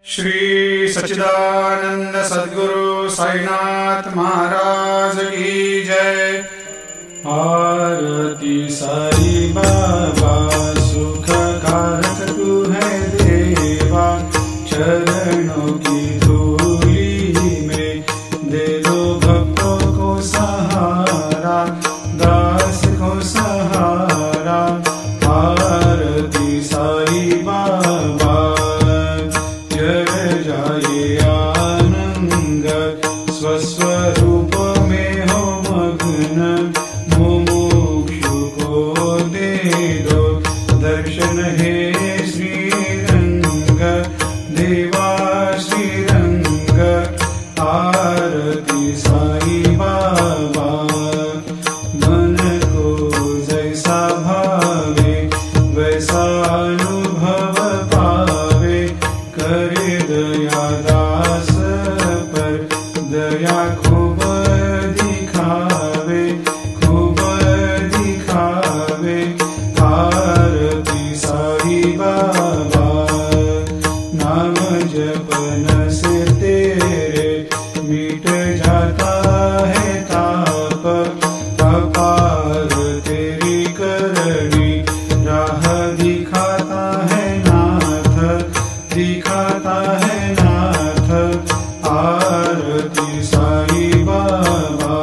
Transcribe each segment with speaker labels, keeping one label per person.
Speaker 1: श्री सच्चिदानंद सद्गुरु साईनाथ महाराज की जय। आरती साई बाबा सुख कारक तू है देवा, चरणों की धूली में दे दो भक्तों को सहारा, दास को सहारा। आरती साई बाबा जय जाए आनंद, स्वस्वरूप में हो मग्न, मुमुक्षु को दे दो दर्शन हे श्रीरंग, देवा श्रीरंग। आरती साई बाबा मन को जैसा भावे वैसा अनुभव पावे, करे दया दास पर दया खूब दिखावे, खूब दिखावे। आरती साई बाबा नाम जपन से तेरे मिट जाता है ताप, अपार तेरी करनी राह दिखाता है नाथ, दिखाता है नाथ। आरती साई बाबा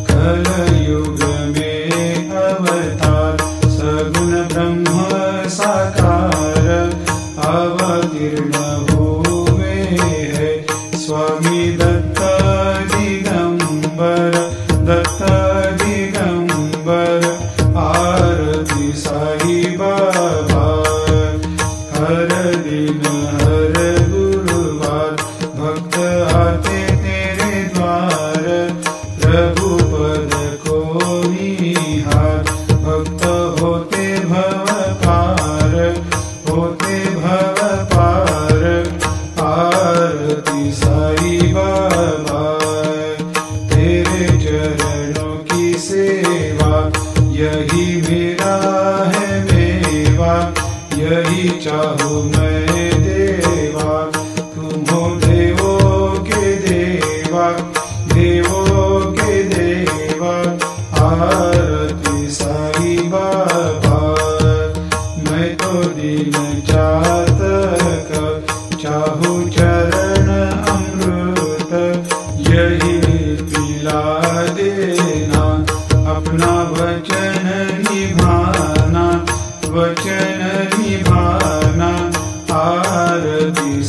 Speaker 1: कलयुग में अवतार, सगुण ब्रह्म साकार अवतीर्ण हुए है स्वामी दत्त दिगंबर, दत्त दिगंबर। आरती साई बाबा हर दिन हर गुरुवार भक्त आते तेरे द्वार, प्रभु पद को निहार, भक्त होते भव पार, होते भव पार। आरती साई बाबा तेरे चरणों की सेवा, यही मेरा है मेवा, यही चाहूँ मैं देवा। तुम हो देवों के देवा, देवों के देवा। आरती साई बाबा मैं तो दिन चातक, चाहूँ चरण अमृत, यही पिला देना, अपना वचन निभाना, वचन निभाना। आरती